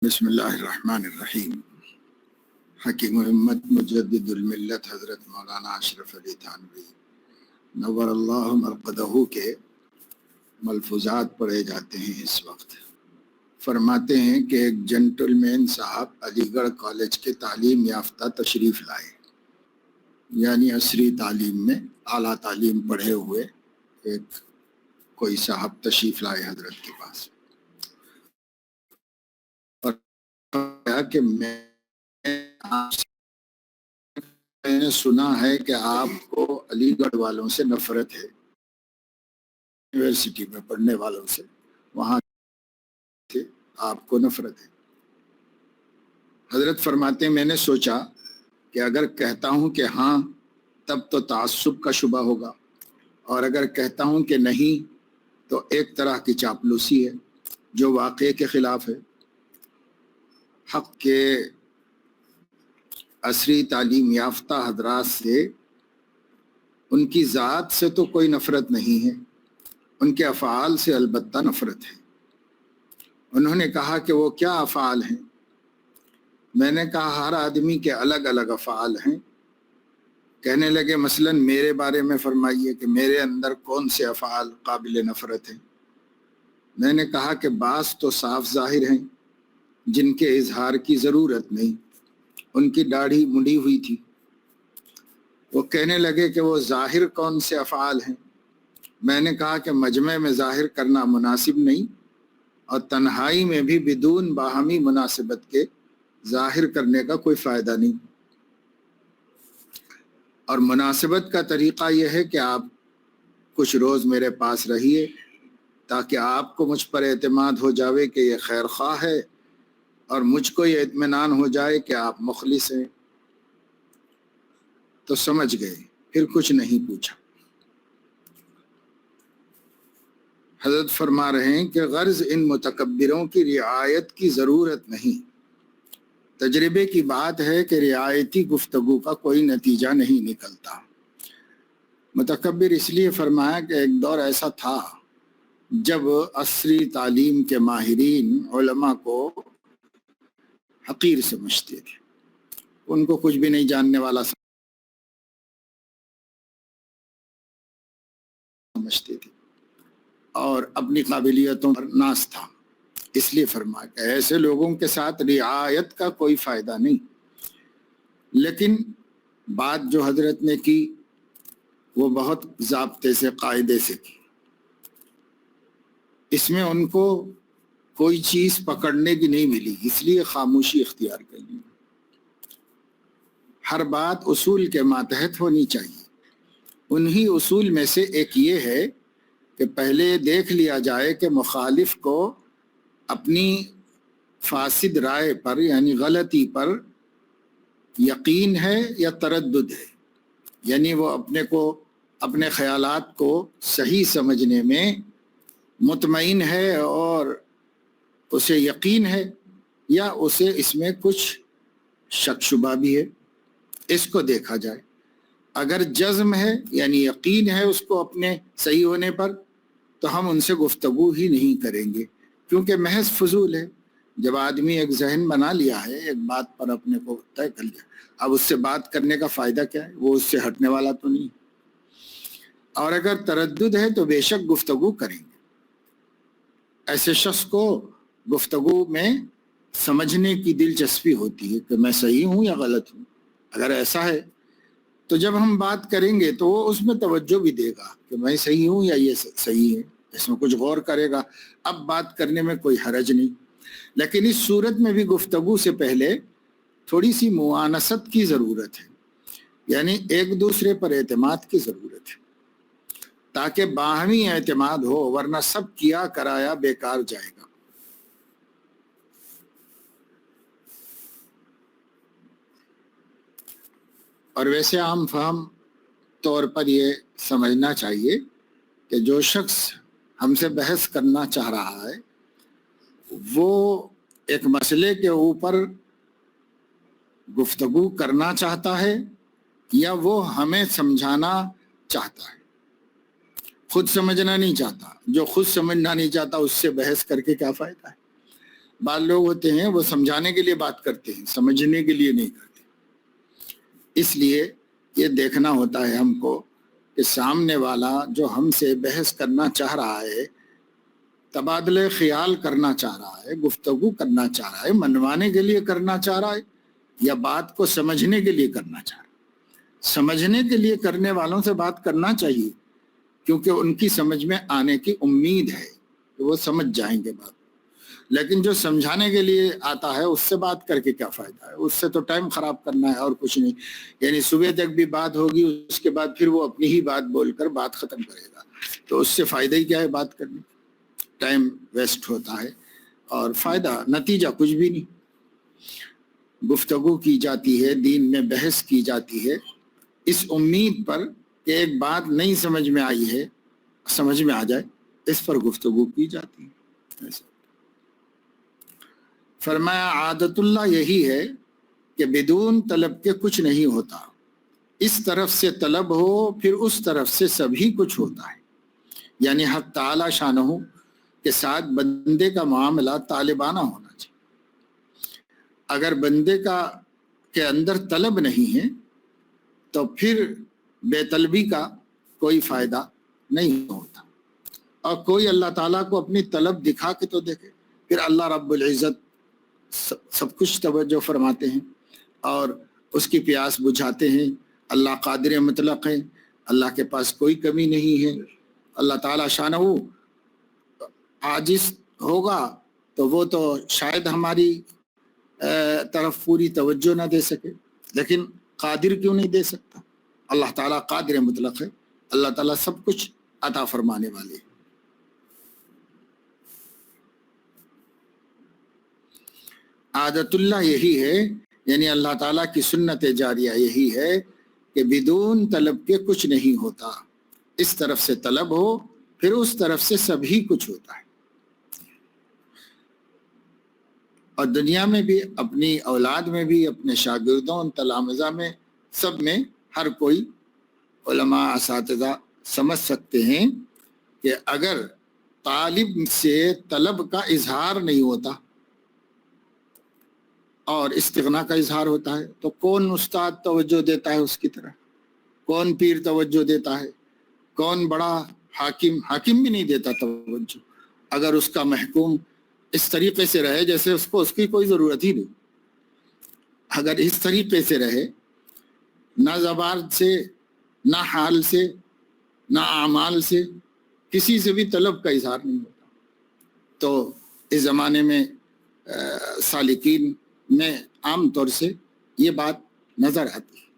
بسم اللہ الرحمن الرحیم۔ حکیم امت مجدد الملت حضرت مولانا اشرف علی تھانوی نور اللہ مرقدہ کے ملفوظات پڑھے جاتے ہیں اس وقت۔ فرماتے ہیں کہ ایک جنٹل مین صاحب علی گڑھ کالج کے تعلیم یافتہ تشریف لائے، یعنی عصری تعلیم میں اعلیٰ تعلیم پڑھے ہوئے ایک کوئی صاحب تشریف لائے حضرت کے پاس، کہ میں نے سنا ہے کہ آپ کو علی گڑھ والوں سے نفرت ہے، یونیورسٹی میں پڑھنے والوں سے، وہاں سے آپ کو نفرت ہے۔ حضرت فرماتے ہیں میں نے سوچا کہ اگر کہتا ہوں کہ ہاں تب تو تعصب کا شبہ ہوگا، اور اگر کہتا ہوں کہ نہیں تو ایک طرح کی چاپلوسی ہے جو واقعے کے خلاف ہے۔ حق کے عصری تعلیم یافتہ حضرات سے ان کی ذات سے تو کوئی نفرت نہیں ہے، ان کے افعال سے البتہ نفرت ہے۔ انہوں نے کہا کہ وہ کیا افعال ہیں؟ میں نے کہا ہر آدمی کے الگ الگ افعال ہیں۔ کہنے لگے مثلا میرے بارے میں فرمائیے کہ میرے اندر کون سے افعال قابل نفرت ہیں؟ میں نے کہا کہ بعض تو صاف ظاہر ہیں جن کے اظہار کی ضرورت نہیں۔ ان کی داڑھی منڈی ہوئی تھی۔ وہ کہنے لگے کہ وہ ظاہر کون سے افعال ہیں؟ میں نے کہا کہ مجمع میں ظاہر کرنا مناسب نہیں، اور تنہائی میں بھی بدون باہمی مناسبت کے ظاہر کرنے کا کوئی فائدہ نہیں۔ اور مناسبت کا طریقہ یہ ہے کہ آپ کچھ روز میرے پاس رہیے تاکہ آپ کو مجھ پر اعتماد ہو جاوے کہ یہ خیر خواہ ہے، اور مجھ کو یہ اطمینان ہو جائے کہ آپ مخلص ہیں۔ تو سمجھ گئے، پھر کچھ نہیں پوچھا۔ حضرت فرما رہے ہیں کہ غرض ان متکبروں کی رعایت کی ضرورت نہیں۔ تجربے کی بات ہے کہ رعایتی گفتگو کا کوئی نتیجہ نہیں نکلتا۔ متکبر اس لیے فرمایا کہ ایک دور ایسا تھا جب عصری تعلیم کے ماہرین علماء کو حقیر سمجھتے تھے، ان کو کچھ بھی نہیں جاننے والا سمجھتے تھے، اور اپنی قابلیتوں پر ناز تھا۔ اس لیے فرمایا کہ ایسے لوگوں کے ساتھ رعایت کا کوئی فائدہ نہیں۔ لیکن بات جو حضرت نے کی وہ بہت ضابطے سے، قاعدے سے کی۔ اس میں ان کو کوئی چیز پکڑنے کی نہیں ملی، اس لیے خاموشی اختیار کرنی۔ ہر بات اصول کے ماتحت ہونی چاہیے۔ انہی اصول میں سے ایک یہ ہے کہ پہلے دیکھ لیا جائے کہ مخالف کو اپنی فاسد رائے پر یعنی غلطی پر یقین ہے یا تردد ہے، یعنی وہ اپنے خیالات کو صحیح سمجھنے میں مطمئن ہے اور اسے یقین ہے، یا اسے اس میں کچھ شک شبہ بھی ہے۔ اس کو دیکھا جائے۔ اگر جزم ہے یعنی یقین ہے اس کو اپنے صحیح ہونے پر، تو ہم ان سے گفتگو ہی نہیں کریں گے، کیونکہ محض فضول ہے۔ جب آدمی ایک ذہن بنا لیا ہے، ایک بات پر اپنے کو طے کر لیا، اب اس سے بات کرنے کا فائدہ کیا ہے؟ وہ اس سے ہٹنے والا تو نہیں۔ اور اگر تردد ہے تو بے شک گفتگو کریں گے۔ ایسے شخص کو گفتگو میں سمجھنے کی دلچسپی ہوتی ہے کہ میں صحیح ہوں یا غلط ہوں۔ اگر ایسا ہے تو جب ہم بات کریں گے تو وہ اس میں توجہ بھی دے گا کہ میں صحیح ہوں یا یہ صحیح ہے، اس میں کچھ غور کرے گا۔ اب بات کرنے میں کوئی حرج نہیں۔ لیکن اس صورت میں بھی گفتگو سے پہلے تھوڑی سی موانست کی ضرورت ہے، یعنی ایک دوسرے پر اعتماد کی ضرورت ہے، تاکہ باہمی اعتماد ہو، ورنہ سب کیا کرایا بیکار جائے گا۔ اور ویسے عام فہم طور پر یہ سمجھنا چاہیے کہ جو شخص ہم سے بحث کرنا چاہ رہا ہے وہ ایک مسئلے کے اوپر گفتگو کرنا چاہتا ہے یا وہ ہمیں سمجھانا چاہتا ہے، خود سمجھنا نہیں چاہتا۔ جو خود سمجھنا نہیں چاہتا اس سے بحث کر کے کیا فائدہ ہے؟ بعض لوگ ہوتے ہیں وہ سمجھانے کے لیے بات کرتے ہیں، سمجھنے کے لیے نہیں کرتے۔ اس لیے یہ دیکھنا ہوتا ہے ہم کو کہ سامنے والا جو ہم سے بحث کرنا چاہ رہا ہے، تبادلہ خیال کرنا چاہ رہا ہے، گفتگو کرنا چاہ رہا ہے، منوانے کے لیے کرنا چاہ رہا ہے یا بات کو سمجھنے کے لیے کرنا چاہ رہا ہے۔ سمجھنے کے لیے کرنے والوں سے بات کرنا چاہیے، کیونکہ ان کی سمجھ میں آنے کی امید ہے کہ وہ سمجھ جائیں گے بات۔ لیکن جو سمجھانے کے لیے آتا ہے اس سے بات کر کے کیا فائدہ ہے؟ اس سے تو ٹائم خراب کرنا ہے اور کچھ نہیں۔ یعنی صبح تک بھی بات ہوگی، اس کے بعد پھر وہ اپنی ہی بات بول کر بات ختم کرے گا، تو اس سے فائدہ ہی کیا ہے بات کرنے؟ ٹائم ویسٹ ہوتا ہے اور فائدہ نتیجہ کچھ بھی نہیں۔ گفتگو کی جاتی ہے، دین میں بحث کی جاتی ہے اس امید پر کہ ایک بات نہیں سمجھ میں آئی ہے سمجھ میں آ جائے، اس پر گفتگو کی جاتی ہے۔ فرمایا عادت اللہ یہی ہے کہ بدون طلب کے کچھ نہیں ہوتا، اس طرف سے طلب ہو پھر اس طرف سے سبھی کچھ ہوتا ہے۔ یعنی حق تعالی شانہ کے ساتھ بندے کا معاملہ طالبانہ ہونا چاہیے۔ اگر بندے کے اندر طلب نہیں ہے تو پھر بے طلبی کا کوئی فائدہ نہیں ہوتا، اور کوئی اللہ تعالیٰ کو اپنی طلب دکھا کے تو دیکھے، پھر اللہ رب العزت سب کچھ توجہ فرماتے ہیں اور اس کی پیاس بجھاتے ہیں۔ اللہ قادر مطلق ہے، اللہ کے پاس کوئی کمی نہیں ہے۔ اللہ تعالیٰ شانہ عاجز ہوگا تو وہ تو شاید ہماری طرف پوری توجہ نہ دے سکے، لیکن قادر کیوں نہیں دے سکتا؟ اللہ تعالیٰ قادر مطلق ہے، اللہ تعالیٰ سب کچھ عطا فرمانے والے ہیں۔ عادت اللہ یہی ہے، یعنی اللہ تعالیٰ کی سنت جاریہ یہی ہے کہ بدون طلب کے کچھ نہیں ہوتا، اس طرف سے طلب ہو پھر اس طرف سے سبھی کچھ ہوتا ہے۔ اور دنیا میں بھی، اپنی اولاد میں بھی، اپنے شاگردوں تلامذہ میں، سب میں ہر کوئی علماء اساتذہ سمجھ سکتے ہیں کہ اگر طالب سے طلب کا اظہار نہیں ہوتا اور استغنا کا اظہار ہوتا ہے تو کون استاد توجہ دیتا ہے اس کی طرف؟ کون پیر توجہ دیتا ہے؟ کون بڑا حاکم بھی نہیں دیتا توجہ، اگر اس کا محکوم اس طریقے سے رہے جیسے اس کو اس کی کوئی ضرورت ہی نہیں۔ اگر اس طریقے سے رہے، نہ زبان سے، نہ حال سے، نہ اعمال سے، کسی سے بھی طلب کا اظہار نہیں ہوتا، تو اس زمانے میں سالکین میں عام طور سے یہ بات نظر آتی ہے۔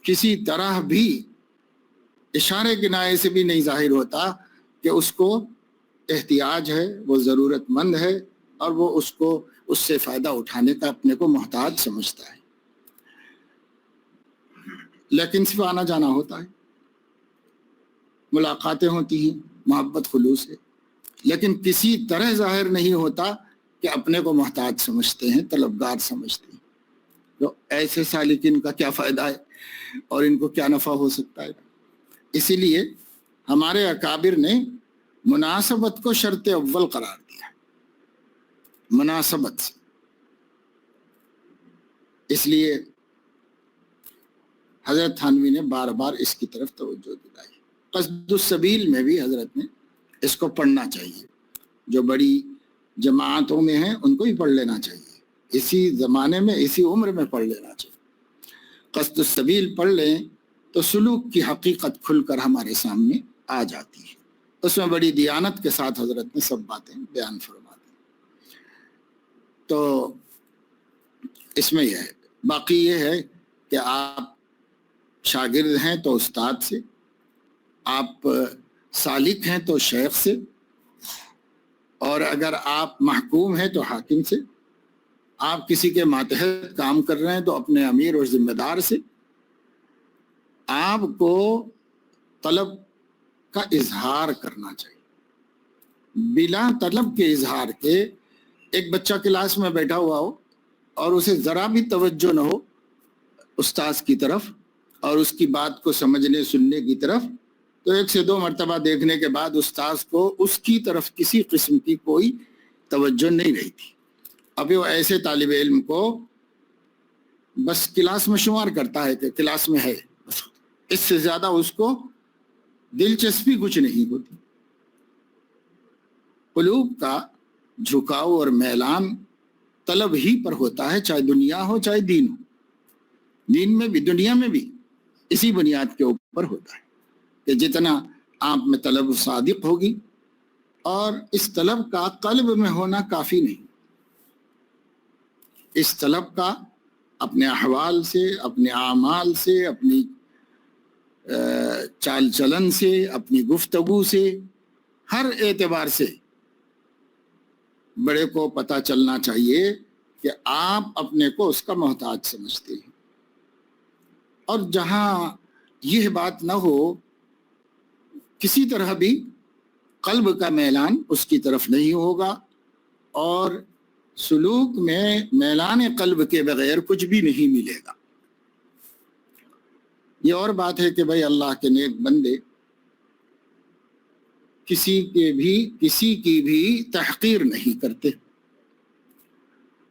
کسی طرح بھی اشارے کنائے سے بھی نہیں ظاہر ہوتا کہ اس کو احتیاج ہے، وہ ضرورت مند ہے اور وہ اس سے فائدہ اٹھانے کا اپنے کو محتاج سمجھتا ہے، لیکن صرف آنا جانا ہوتا ہے، ملاقاتیں ہوتی ہیں محبت خلوص ہے، لیکن کسی طرح ظاہر نہیں ہوتا کہ اپنے کو محتاج سمجھتے ہیں، طلبگار سمجھتے ہیں۔ تو ایسے سالکین کا کیا فائدہ ہے اور ان کو کیا نفع ہو سکتا ہے؟ اسی لیے ہمارے اکابر نے مناسبت کو شرط اول قرار دیا، مناسبت سے۔ اس لیے حضرت تھانوی نے بار بار اس کی طرف توجہ دلائی۔ قصد السبیل میں بھی حضرت نے اس کو پڑھنا چاہیے، جو بڑی جماعتوں میں ہیں ان کو ہی پڑھ لینا چاہیے، اسی زمانے میں اسی عمر میں پڑھ لینا چاہیے۔ قصد السبیل پڑھ لیں تو سلوک کی حقیقت کھل کر ہمارے سامنے آ جاتی ہے۔ اس میں بڑی دیانت کے ساتھ حضرت نے سب باتیں بیان فرما دی۔ تو اس میں یہ ہے، باقی یہ ہے کہ آپ شاگرد ہیں تو استاد سے، آپ سالک ہیں تو شیخ سے، اور اگر آپ محکوم ہیں تو حاکم سے، آپ کسی کے ماتحت کام کر رہے ہیں تو اپنے امیر اور ذمہ دار سے۔ آپ کو طلب کا اظہار کرنا چاہیے، بلا طلب کے اظہار کے۔ ایک بچہ کلاس میں بیٹھا ہوا ہو اور اسے ذرا بھی توجہ نہ ہو استاذ کی طرف اور اس کی بات کو سمجھنے سننے کی طرف، تو 1 سے 2 مرتبہ دیکھنے کے بعد استاذ کو اس کی طرف کسی قسم کی کوئی توجہ نہیں رہی تھی. ابھی وہ ایسے طالب علم کو بس کلاس میں شمار کرتا ہے کہ کلاس میں ہے، اس سے زیادہ اس کو دلچسپی کچھ نہیں ہوتی. قلوب کا جھکاؤ اور میلان طلب ہی پر ہوتا ہے، چاہے دنیا ہو چاہے دین ہو. دین میں بھی دنیا میں بھی اسی بنیاد کے اوپر ہوتا ہے کہ جتنا آپ میں طلب صادق ہوگی، اور اس طلب کا قلب میں ہونا کافی نہیں. اس طلب کا اپنے احوال سے، اپنے اعمال سے، اپنی چال چلن سے، اپنی گفتگو سے، ہر اعتبار سے بڑے کو پتہ چلنا چاہیے کہ آپ اپنے کو اس کا محتاج سمجھتے ہیں. اور جہاں یہ بات نہ ہو، کسی طرح بھی قلب کا میلان اس کی طرف نہیں ہوگا، اور سلوک میں میلان قلب کے بغیر کچھ بھی نہیں ملے گا. یہ اور بات ہے کہ بھائی اللہ کے نیک بندے کسی کی بھی تحقیر نہیں کرتے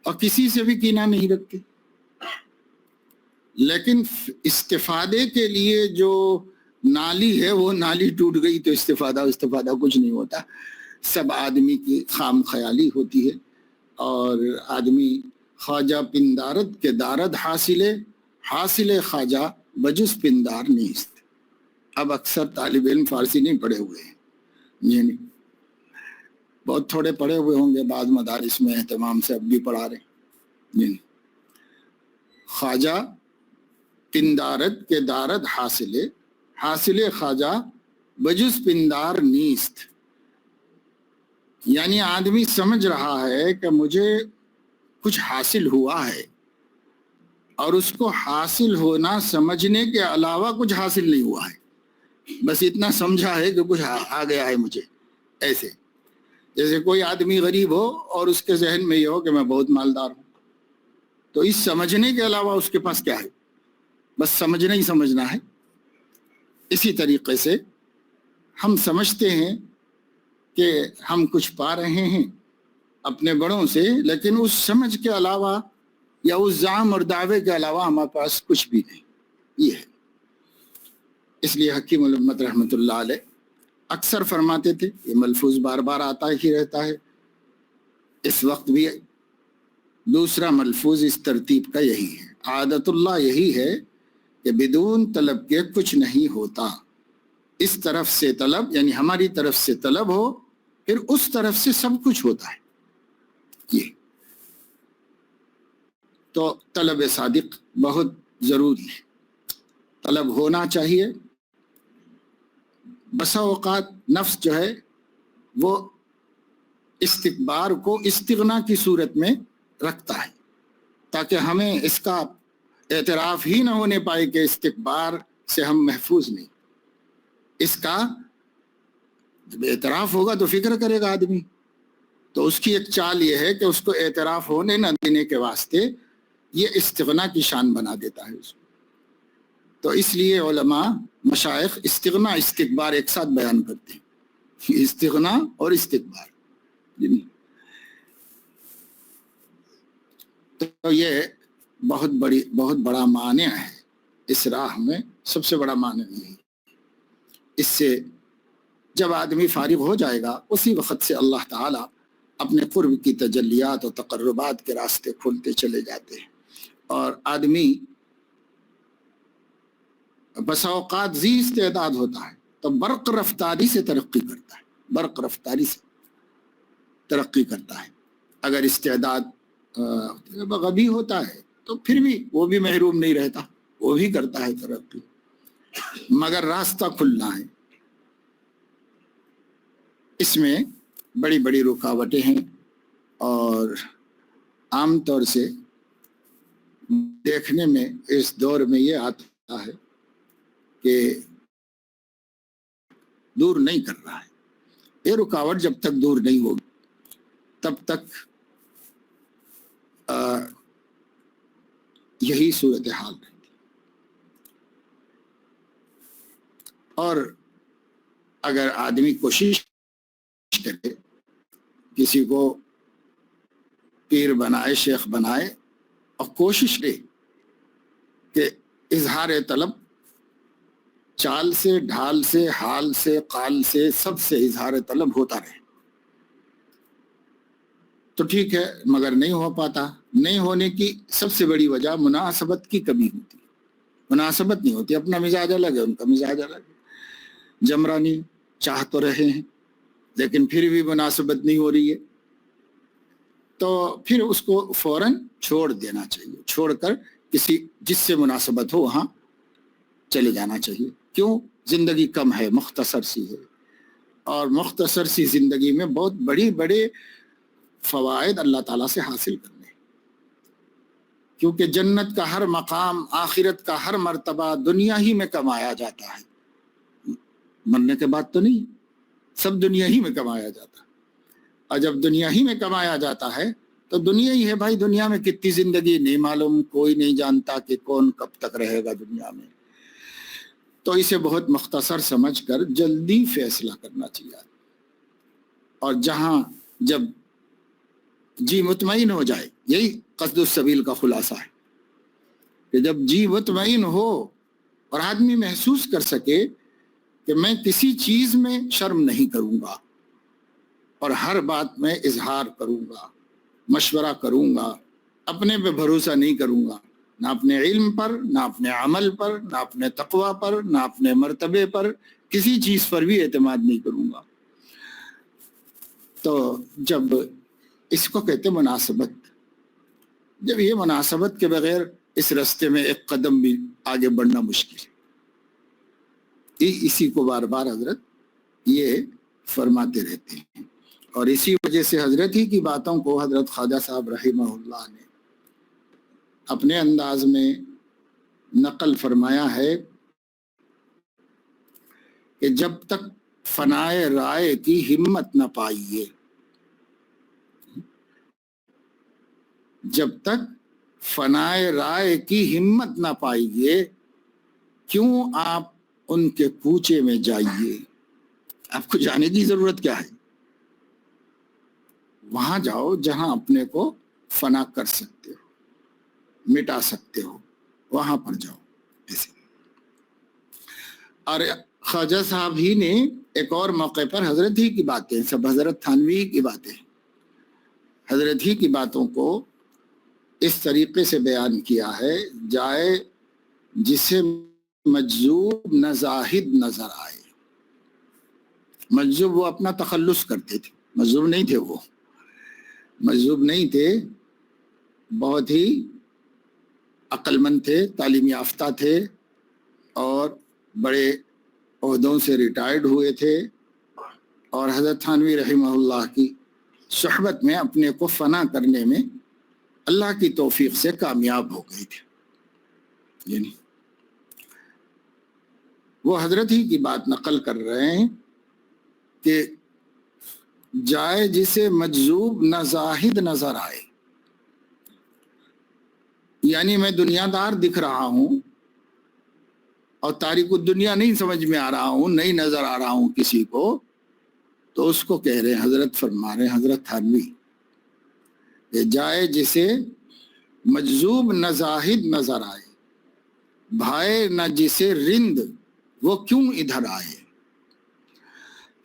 اور کسی سے بھی کینہ نہیں رکھتے، لیکن استفادے کے لیے جو نالی ہے وہ نالی ٹوٹ گئی تو استفادہ کچھ نہیں ہوتا. سب آدمی کی خام خیالی ہوتی ہے، اور آدمی خواجہ پندارت کے دارد حاصل خواجہ بجس پندار نیست. اب اکثر طالب علم فارسی نہیں پڑھے ہوئے ہیں، یعنی بہت تھوڑے پڑھے ہوئے ہوں گے، بعض مدارس میں اہتمام سے اب بھی پڑھا رہے ہیں. خواجہ پندارت کے دارد حاصل خواجہ بجس پندار نیست. یعنی آدمی سمجھ رہا ہے کہ مجھے کچھ حاصل ہوا ہے، اور اس کو حاصل ہونا سمجھنے کے علاوہ کچھ حاصل نہیں ہوا ہے، بس اتنا سمجھا ہے کہ کچھ آ گیا ہے مجھے. ایسے جیسے کوئی آدمی غریب ہو اور اس کے ذہن میں یہ ہو کہ میں بہت مالدار ہوں، تو اس سمجھنے کے علاوہ اس کے پاس کیا ہے؟ بس سمجھنا ہی سمجھنا ہے. اسی طریقے سے ہم سمجھتے ہیں کہ ہم کچھ پا رہے ہیں اپنے بڑوں سے، لیکن اس سمجھ کے علاوہ یا اس زعم اور دعوے کے علاوہ ہمارے پاس کچھ بھی نہیں. یہ ہے. اس لیے حکیم الامت رحمۃ اللہ علیہ اکثر فرماتے تھے، یہ ملفوظ بار بار آتا ہی رہتا ہے، اس وقت بھی دوسرا ملفوظ اس ترتیب کا یہی ہے. عادت اللہ یہی ہے کہ بدون طلب کے کچھ نہیں ہوتا. اس طرف سے طلب، یعنی ہماری طرف سے طلب ہو، پھر اس طرف سے سب کچھ ہوتا ہے. یہ تو طلب صادق بہت ضروری ہے، طلب ہونا چاہیے. بسا اوقات نفس جو ہے وہ استکبار کو استغنا کی صورت میں رکھتا ہے، تاکہ ہمیں اس کا اعتراف ہی نہ ہونے پائے کہ استکبار سے ہم محفوظ نہیں. اس کا جب اعتراف ہوگا تو فکر کرے گا آدمی. تو اس کی ایک چال یہ ہے کہ اس کو اعتراف ہونے نہ دینے کے واسطے یہ استغنا کی شان بنا دیتا ہے اس کو. تو اس لیے علماء مشائخ استغنا استکبار ایک ساتھ بیان کرتے ہیں، استغنا اور استکبار. تو یہ بہت بڑا مانع ہے اس راہ میں. سب سے بڑا مانع یہی. اس سے جب آدمی فارغ ہو جائے گا، اسی وقت سے اللہ تعالیٰ اپنے قرب کی تجلیات و تقربات کے راستے کھولتے چلے جاتے ہیں، اور آدمی بسا اوقات ذی استعداد ہوتا ہے تو برق رفتاری سے ترقی کرتا ہے، برق رفتاری سے ترقی کرتا ہے. اگر استعداد غبی ہوتا ہے تو پھر بھی وہ بھی محروم نہیں رہتا، وہ بھی کرتا ہے ترقی، مگر راستہ کھلنا ہے. اس میں بڑی بڑی رکاوٹیں ہیں، اور عام طور سے دیکھنے میں اس دور میں یہ آتا ہے کہ دور نہیں کر رہا ہے. یہ رکاوٹ جب تک دور نہیں ہوگی تب تک یہی صورتحال رہتی. اور اگر آدمی کوشش کرے کسی کو پیر بنائے، شیخ بنائے، اور کوشش کرے کہ اظہار طلب چال سے، ڈھال سے، حال سے، قال سے، سب سے اظہار طلب ہوتا رہے تو ٹھیک ہے، مگر نہیں ہو پاتا۔ نہیں ہونے کی سب سے بڑی وجہ مناسبت کی کمی ہوتی ہے، مناسبت نہیں ہوتی، اپنا مزاج الگ ہے، ان کا مزاج الگ ہے، جمرانی چاہ تو رہے ہیں لیکن پھر بھی مناسبت نہیں ہو رہی ہے، تو پھر اس کو فوراً چھوڑ دینا چاہیے، چھوڑ کر کسی جس سے مناسبت ہو وہاں چلے جانا چاہیے۔ کیوں؟ زندگی کم ہے، مختصر سی ہے، اور مختصر سی زندگی میں بہت بڑے فوائد اللہ تعالیٰ سے حاصل کرنے، کیونکہ جنت کا ہر مقام، آخرت کا ہر مرتبہ دنیا ہی میں کمایا جاتا ہے، مرنے کے بعد تو نہیں، سب دنیا ہی میں کمایا جاتا ہے، اور جب دنیا ہی میں کمایا جاتا ہے تو دنیا ہی ہے بھائی، دنیا میں کتنی زندگی نہیں معلوم، کوئی نہیں جانتا کہ کون کب تک رہے گا دنیا میں، تو اسے بہت مختصر سمجھ کر جلدی فیصلہ کرنا چاہیے، اور جہاں جب جی مطمئن ہو جائے، یہی قصد السبیل کا خلاصہ ہے کہ جب جی مطمئن ہو اور آدمی محسوس کر سکے کہ میں کسی چیز میں شرم نہیں کروں گا اور ہر بات میں اظہار کروں گا، مشورہ کروں گا، اپنے پہ بھروسہ نہیں کروں گا، نہ اپنے علم پر، نہ اپنے عمل پر، نہ اپنے تقوی پر، نہ اپنے مرتبے پر، کسی چیز پر بھی اعتماد نہیں کروں گا، تو جب اس کو کہتے مناسبت، جب یہ مناسبت کے بغیر اس راستے میں ایک قدم بھی آگے بڑھنا مشکل ہے، اسی کو بار بار حضرت یہ فرماتے رہتے ہیں، اور اسی وجہ سے حضرت ہی کی باتوں کو حضرت خواجہ صاحب رحمہ اللہ نے اپنے انداز میں نقل فرمایا ہے کہ جب تک فنائے رائے کی ہمت نہ پائیے، جب تک فنائے رائے کی ہمت نہ پائیے، کیوں آپ ان کے کوچے میں جائیے، آپ کو جانے کی ضرورت کیا ہے؟ وہاں جاؤ جہاں اپنے کو فنا کر سکتے ہو، مٹا سکتے ہو، وہاں پر جاؤ ایسے۔ اور خواجہ صاحب ہی نے ایک اور موقع پر حضرت ہی کی باتیں، سب حضرت تھانوی کی باتیں، حضرت ہی کی باتوں کو اس طریقے سے بیان کیا ہے، جائے جسے مجذوب نہ زاہد نظر آئے۔ مجذوب وہ اپنا تخلص کرتے تھے، مجذوب نہیں تھے، وہ مجذوب نہیں تھے، بہت ہی عقل مند تھے، تعلیم یافتہ تھے، اور بڑے عہدوں سے ریٹائرڈ ہوئے تھے، اور حضرت تھانوی رحمہ اللہ کی صحبت میں اپنے کو فنا کرنے میں اللہ کی توفیق سے کامیاب ہو گئے تھے، یعنی وہ حضرت ہی کی بات نقل کر رہے ہیں کہ جائے جسے مجذوب نہ زاہد نظر آئے، یعنی میں دنیا دار دکھ رہا ہوں اور تاریک الدنیا نہیں سمجھ میں آ رہا ہوں، نہیں نظر آ رہا ہوں کسی کو، تو اس کو کہہ رہے ہیں، حضرت فرما رہے ہیں حضرت تھانوی کہ جائے جسے مجذوب نہ زاہد نظر آئے، بھائے نہ جسے رند وہ کیوں ادھر آئے،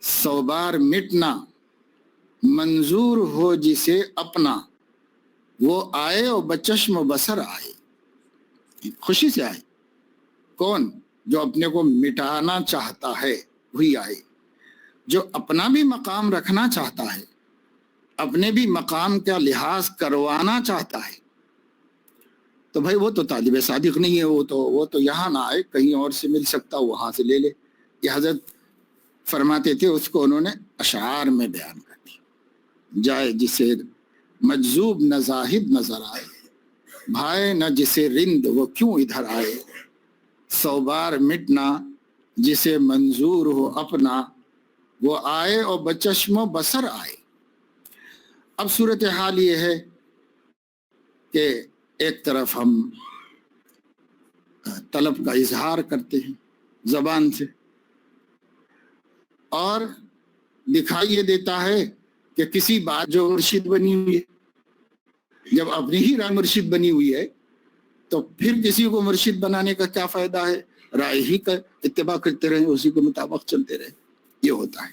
سو بار مٹنا منظور ہو جسے اپنا، وہ آئے اور بچشم و بصر آئے، خوشی سے آئے، کون؟ جو اپنے کو مٹانا چاہتا ہے وہی آئے، جو اپنا بھی مقام رکھنا چاہتا ہے، اپنے بھی مقام کا لحاظ کروانا چاہتا ہے، تو بھائی وہ تو طالب صادق نہیں ہے، وہ تو یہاں نہ آئے، کہیں اور سے مل سکتا وہاں سے لے لے۔ یہ حضرت فرماتے تھے، اس کو انہوں نے اشعار میں بیان کر دیا، جائے جسے مجذوب نہ زاہد نظر آئے، بھائے نہ جسے رند وہ کیوں ادھر آئے، سو بار مٹنا جسے منظور ہو اپنا، وہ آئے اور بچشم و بصر آئے۔ اب صورتحال یہ ہے کہ ایک طرف ہم طلب کا اظہار کرتے ہیں زبان سے، اور دکھائی یہ دیتا ہے کہ کسی بات جو مرشد بنی ہوئی ہے، جب اپنی ہی رائے مرشد بنی ہوئی ہے تو پھر کسی کو مرشد بنانے کا کیا فائدہ ہے؟ رائے ہی کا اتباع کرتے رہیں، اسی کے مطابق چلتے رہیں، یہ ہوتا ہے۔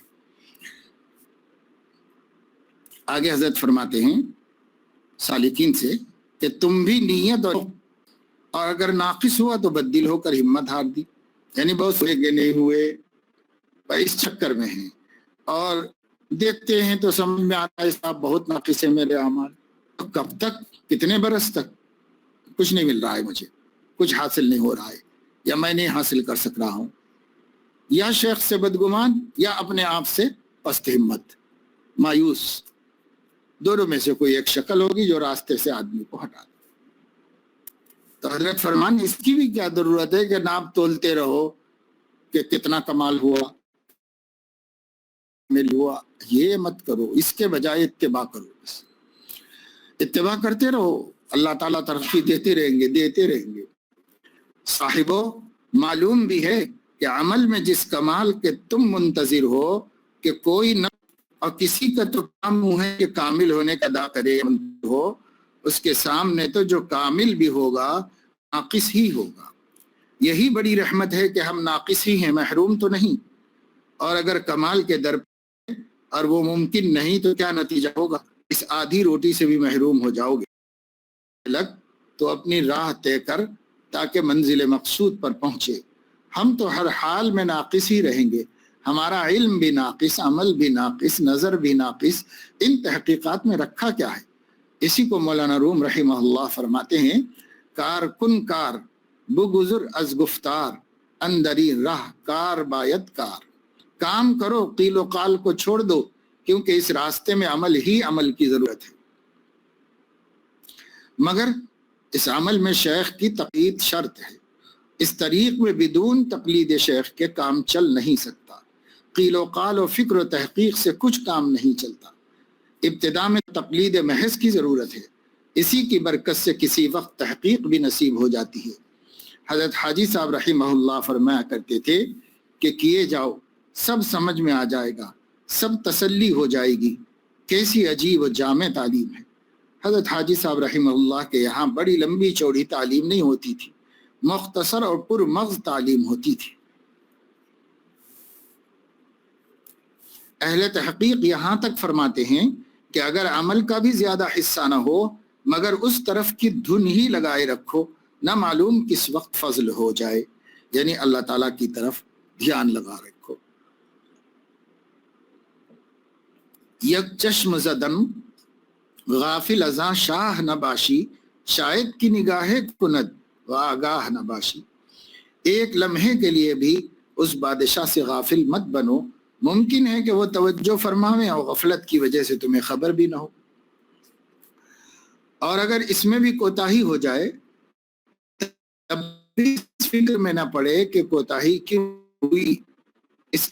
آگے حضرت فرماتے ہیں سالکین سے کہ تم بھی نیت اور اگر ناقص ہوا تو بدل ہو کر ہمت ہار دی، یعنی بہت ہوئے کہ نہیں ہوئے اس چکر میں ہیں، اور دیکھتے ہیں تو سمجھ میں آتا ہے صاحب بہت ناقص ہے میرے اعمال، کب تک، کتنے برس تک کچھ نہیں مل رہا ہے، مجھے کچھ حاصل نہیں ہو رہا ہے، یا میں نہیں حاصل کر سک رہا ہوں، یا شیخ سے بدگمان یا اپنے آپ سے پست ہمت، مایوس، دونوں میں سے کوئی ایک شکل ہوگی جو راستے سے آدمی کو ہٹا دے۔ تو حضرت فرمان اس کی بھی کیا ضرورت ہے کہ ناپ تولتے رہو کہ کتنا کمال ہوا، مل ہوا، یہ مت کرو، اس کے بجائے اتباع کرو، بس اتباع کرتے رہو، اللہ تعالیٰ ترقی دیتے رہیں گے۔ صاحبو، معلوم بھی ہے کہ عمل میں جس کمال کے تم منتظر ہو کہ کوئی نہ، اور کسی کا تو کام ہے کہ کامل ہونے کا ادا کرے ہو، اس کے سامنے تو جو کامل بھی ہوگا ناقص ہی ہوگا۔ یہی بڑی رحمت ہے کہ ہم ناقص ہی ہیں، محروم تو نہیں، اور اگر کمال کے در پہ اور وہ ممکن نہیں تو کیا نتیجہ ہوگا؟ اس آدھی روٹی سے بھی محروم ہو جاؤ گے۔ لگ تو اپنی راہ طے کر تاکہ منزل مقصود پر پہنچے۔ ہم تو ہر حال میں ناقص ہی رہیں گے، ہمارا علم بھی ناقص، عمل بھی ناقص، نظر بھی ناقص، ان تحقیقات میں رکھا کیا ہے؟ اسی کو مولانا روم رحمہ اللہ فرماتے ہیں، کار کن کار بگزر از گفتار، اندری راہ کار باید کار۔ کام کرو، قیل و قال کو چھوڑ دو، کیونکہ اس راستے میں عمل ہی عمل کی ضرورت ہے، مگر اس عمل میں شیخ کی تقلید شرط ہے۔ اس طریق میں بدون تقلید شیخ کے کام چل نہیں سکتا، قیل و قال و فکر و تحقیق سے کچھ کام نہیں چلتا۔ ابتدا میں تقلید محض کی ضرورت ہے، اسی کی برکت سے کسی وقت تحقیق بھی نصیب ہو جاتی ہے۔ حضرت حاجی صاحب رحمہ اللہ فرمایا کرتے تھے کہ کیے جاؤ، سب سمجھ میں آ جائے گا، سب تسلی ہو جائے گی، کیسی عجیب و جامع تعلیم ہے۔ حضرت حاجی صاحب رحمہ اللہ کے یہاں بڑی لمبی چوڑی تعلیم نہیں ہوتی تھی، مختصر اور پر مغز تعلیم ہوتی تھی۔ اہل تحقیق یہاں تک فرماتے ہیں کہ اگر عمل کا بھی زیادہ حصہ نہ ہو مگر اس طرف کی دھن ہی لگائے رکھو، نہ معلوم کس وقت فضل ہو جائے، یعنی اللہ تعالیٰ کی طرف دھیان لگا رکھو۔ یک چشم زدم غافل ازاں شاہ نباشی، شاید کی نگاہ کند و آگاہ نباشی۔ ایک لمحے کے لیے بھی اس بادشاہ سے غافل مت بنو، ممکن ہے کہ وہ توجہ فرماویں اور غفلت کی وجہ سے تمہیں خبر بھی نہ ہو، اور اگر اس میں بھی کوتاہی ہو جائے تب بھی اس فکر میں نہ پڑے کہ کوتاہی کیوں ہوئی، اس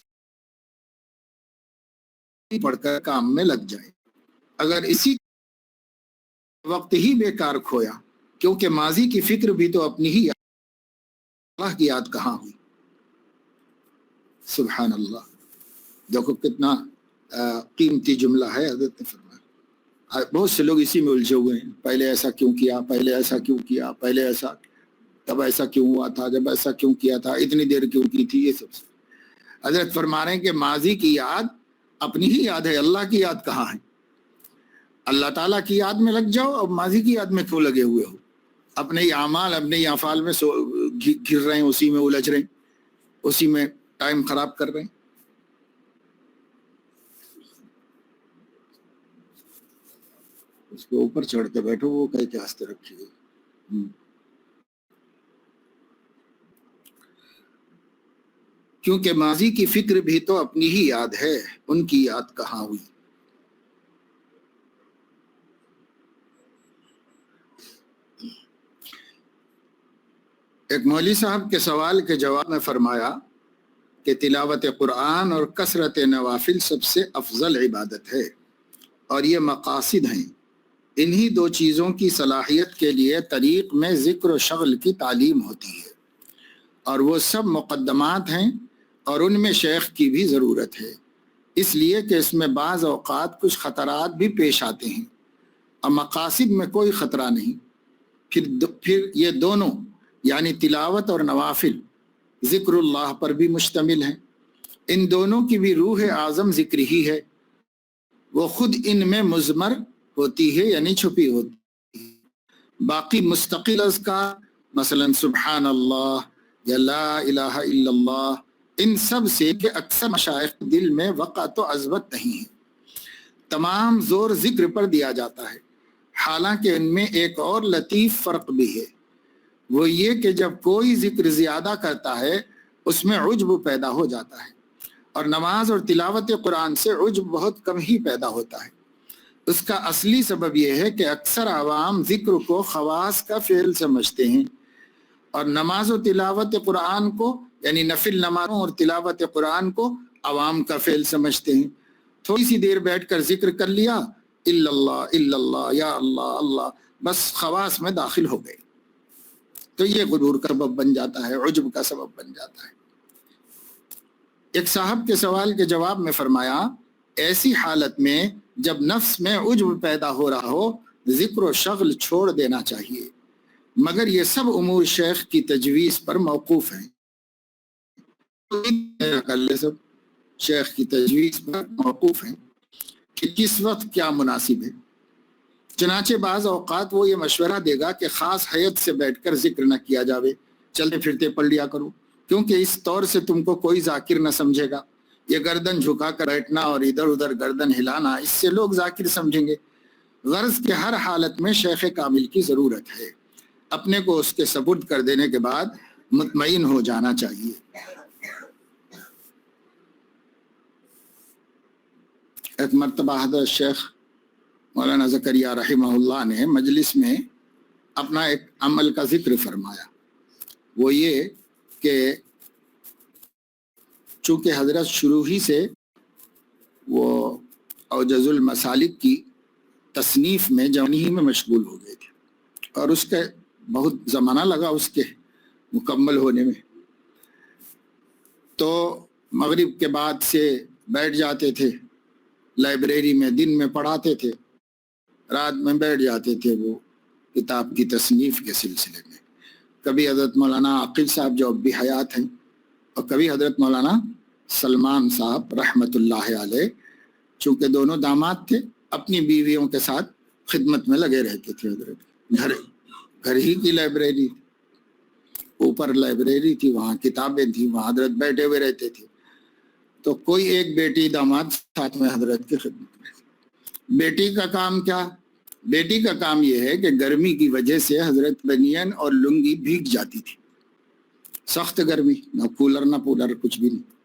پڑھ کر کام میں لگ جائے۔ اگر اسی وقت ہی بیکار کھویا، کیونکہ ماضی کی فکر بھی تو اپنی ہی، اللہ کی یاد کہاں ہوئی۔ سبحان اللہ، دیکھو کتنا قیمتی جملہ ہے حضرت نے فرمایا۔ بہت سے لوگ اسی میں الجھے ہوئے ہیں، پہلے ایسا کیوں کیا، پہلے ایسا کیوں کیا، پہلے ایسا، تب ایسا کیوں ہوا تھا، جب ایسا کیوں کیا تھا، اتنی دیر کیوں کی تھی، یہ سب۔ حضرت فرما رہے ہیں کہ ماضی کی یاد اپنی ہی یاد ہے، اللہ کی یاد کہاں ہے؟ اللہ تعالیٰ کی یاد میں لگ جاؤ، اور ماضی کی یاد میں کیوں لگے ہوئے ہو؟ اپنے ہی اعمال، اپنے ہی افعال میں گر رہے ہیں، اسی میں الجھ رہے ہیں، اسی میں ٹائم خراب کر رہے ہیں۔ اس کے اوپر چڑھ کے بیٹھو، وہ کہہ کے ہنستے رکھیے۔ کیونکہ ماضی کی فکر بھی تو اپنی ہی یاد ہے، ان کی یاد کہاں ہوئی۔ ایک مولوی صاحب کے سوال کے جواب میں فرمایا کہ تلاوت قرآن اور کثرت نوافل سب سے افضل عبادت ہے، اور یہ مقاصد ہیں۔ انہی دو چیزوں کی صلاحیت کے لیے طریق میں ذکر و شغل کی تعلیم ہوتی ہے، اور وہ سب مقدمات ہیں، اور ان میں شیخ کی بھی ضرورت ہے، اس لیے کہ اس میں بعض اوقات کچھ خطرات بھی پیش آتے ہیں۔ اور مقاصد میں کوئی خطرہ نہیں، پھر یہ دونوں یعنی تلاوت اور نوافل ذکر اللہ پر بھی مشتمل ہیں۔ ان دونوں کی بھی روح اعظم ذکر ہی ہے، وہ خود ان میں مضمر ہوتی ہے یعنی چھپی ہوتی ہے۔ باقی مستقل اذکار مثلا سبحان اللہ یا لا الہ الا اللہ، ان سب سے کہ اکثر مشائخ دل میں وقعت و عظمت نہیں ہے، تمام زور ذکر پر دیا جاتا ہے۔ حالانکہ ان میں ایک اور لطیف فرق بھی ہے، وہ یہ کہ جب کوئی ذکر زیادہ کرتا ہے اس میں عجب پیدا ہو جاتا ہے، اور نماز اور تلاوت قرآن سے عجب بہت کم ہی پیدا ہوتا ہے۔ اس کا اصلی سبب یہ ہے کہ اکثر عوام ذکر کو خواص کا فعل سمجھتے ہیں، اور نماز و تلاوت قرآن کو یعنی نفل نمازوں اور تلاوت قرآن کو عوام کا فعل سمجھتے ہیں۔ تھوڑی سی دیر بیٹھ کر ذکر کر لیا، الا اللہ یا اللہ اللہ، بس خواص میں داخل ہو گئے، تو یہ غرور کا سبب بن جاتا ہے، عجب کا سبب بن جاتا ہے۔ ایک صاحب کے سوال کے جواب میں فرمایا، ایسی حالت میں جب نفس میں عجب پیدا ہو رہا ہو ذکر و شغل چھوڑ دینا چاہیے، مگر یہ سب امور شیخ کی تجویز پر موقوف ہیں۔ سب شیخ کی تجویز پر موقوف ہیں کہ کس وقت کیا مناسب ہے۔ چنانچہ بعض اوقات وہ یہ مشورہ دے گا کہ خاص حیت سے بیٹھ کر ذکر نہ کیا جاوے، چلتے پھرتے پڑھ لیا کرو، کیونکہ اس طور سے تم کو کوئی ذاکر نہ سمجھے گا۔ یہ گردن جھکا کر بیٹھنا اور ادھر ادھر گردن ہلانا، اس سے لوگ ذاکر سمجھیں گے۔ غرض کہ ہر حالت میں شیخ کامل کی ضرورت ہے، اپنے کو اس کے سپرد کر دینے کے بعد مطمئن ہو جانا چاہیے۔ ایک مرتبہ حضرت شیخ مولانا زکریا رحمہ اللہ نے مجلس میں اپنا ایک عمل کا ذکر فرمایا، وہ یہ کہ چونکہ حضرت شروع ہی سے وہ اوجز المسالک کی تصنیف میں جوانی ہی میں مشغول ہو گئے تھے، اور اس کے بہت زمانہ لگا اس کے مکمل ہونے میں، تو مغرب کے بعد سے بیٹھ جاتے تھے لائبریری میں، دن میں پڑھاتے تھے، رات میں بیٹھ جاتے تھے وہ کتاب کی تصنیف کے سلسلے میں۔ کبھی حضرت مولانا عاقل صاحب جو اب بھی حیات ہیں، اور کبھی حضرت مولانا سلمان صاحب رحمۃ اللہ علیہ، چونکہ دونوں داماد تھے، اپنی بیویوں کے ساتھ خدمت میں لگے رہتے تھے۔ حضرت گھر ہی کی لائبریری، اوپر لائبریری تھی، وہاں کتابیں تھیں، وہاں حضرت بیٹھے ہوئے رہتے تھے، تو کوئی ایک بیٹی داماد ساتھ میں حضرت کی خدمت میں۔ بیٹی کا کام کیا؟ بیٹی کا کام یہ ہے کہ گرمی کی وجہ سے حضرت بنین اور لنگی بھیگ جاتی تھی، سخت گرمی، نہ کولر نہ پولر کچھ بھی نہیں،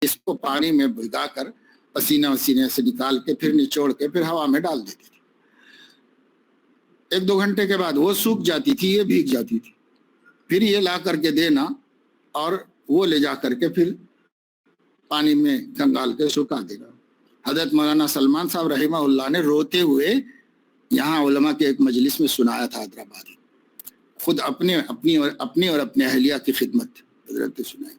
اس کو پانی میں بھگا کر پسینہ وسینے سے نکال کے پھر نچوڑ کے پھر ہوا میں ڈال دیتی تھی۔ ایک دو گھنٹے کے بعد وہ سوکھ جاتی تھی، یہ بھیگ جاتی تھی، پھر یہ لا کر کے دینا اور وہ لے جا کر کے پھر پانی میں کنگال کے سکھا دینا۔ حضرت مولانا سلمان صاحب رحمہ اللہ نے روتے ہوئے یہاں علماء کے ایک مجلس میں سنایا تھا حیدرآباد، خود اپنی اور اپنے اہلیہ کی خدمت حضرت نے سنائی۔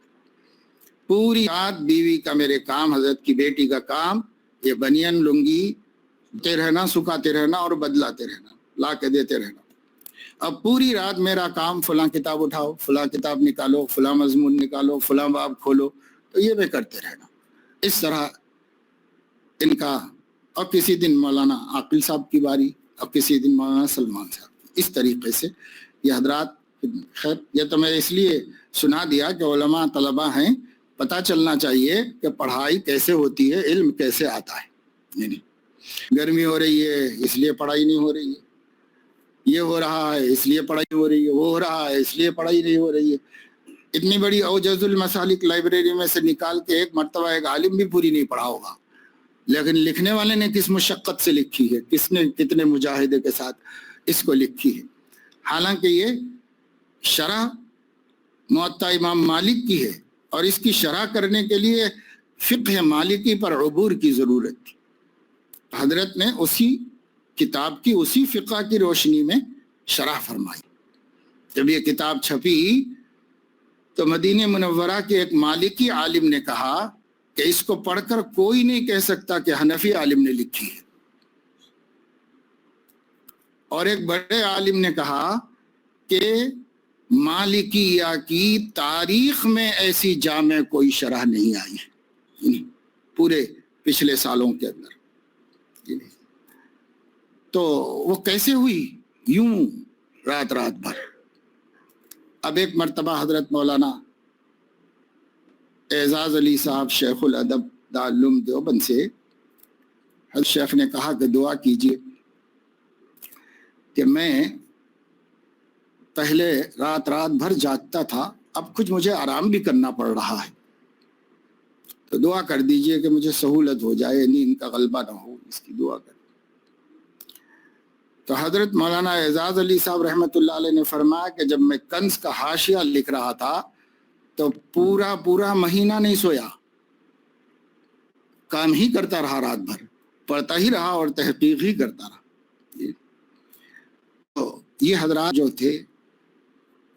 پوری رات بیوی کا میرے کام، حضرت کی بیٹی کا کام، یہ بنین لنگی تے رہنا، سکھاتے رہنا اور بدلاتے رہنا، لا کے دیتے رہنا۔ اب پوری رات میرا کام فلاں کتاب اٹھاؤ، فلاں کتاب نکالو، فلاں مضمون نکالو، فلاں باب کھولو، تو یہ میں کرتے رہنا۔ اس طرح ان کا، اور کسی دن مولانا عاقل صاحب کی باری، اور کسی دن مولانا سلمان صاحب کی، اس طریقے سے یہ حضرات۔ خیر یہ تو میں اس لیے سنا دیا کہ علماء طلبہ ہیں، پتہ چلنا چاہیے کہ پڑھائی کیسے ہوتی ہے، علم کیسے آتا ہے۔ گرمی ہو رہی ہے اس لیے پڑھائی نہیں ہو رہی ہے، یہ ہو رہا ہے اس لیے پڑھائی ہو رہی ہے، وہ ہو رہا ہے اس لیے پڑھائی نہیں ہو رہی ہے۔ اتنی بڑی اوجز المسالک لائبریری میں سے نکال کے ایک مرتبہ ایک عالم بھی پوری نہیں پڑھا ہوگا، لیکن لکھنے والے نے کس مشقت سے لکھی ہے، کس نے کتنے مجاہدے کے ساتھ اس کو لکھی ہے۔ حالانکہ یہ شرح موطا امام مالک کی ہے، اور اس کی شرح کرنے کے لیے فقہ مالکی پر عبور کی ضرورت تھی۔ حضرت نے اسی کتاب کی، اسی فقہ کی روشنی میں شرح فرمائی۔ جب یہ کتاب چھپی تو مدینہ منورہ کے ایک مالکی عالم نے کہا کہ اس کو پڑھ کر کوئی نہیں کہہ سکتا کہ حنفی عالم نے لکھی ہے، اور ایک بڑے عالم نے کہا کہ مالکیہ کی تاریخ میں ایسی جامع کوئی شرح نہیں آئی ہے پورے پچھلے سالوں کے اندر. تو وہ کیسے ہوئی؟ یوں رات بھر. اب ایک مرتبہ حضرت مولانا اعزاز علی صاحب شیخ الادب دارالعلوم دیوبند سے حضرت شیخ نے کہا کہ دعا کیجیے کہ میں پہلے رات بھر جاگتا تھا، اب کچھ مجھے آرام بھی کرنا پڑ رہا ہے، تو دعا کر دیجئے کہ مجھے سہولت ہو جائے، نیند کا غلبہ نہ ہو، اس کی دعا کر. تو حضرت مولانا اعزاز علی صاحب رحمۃ اللہ علیہ نے فرمایا کہ جب میں کنز کا حاشیہ لکھ رہا تھا تو پورا مہینہ نہیں سویا، کام ہی کرتا رہا، رات بھر پڑھتا ہی رہا اور تحقیق ہی کرتا رہا. تو یہ حضرات جو تھے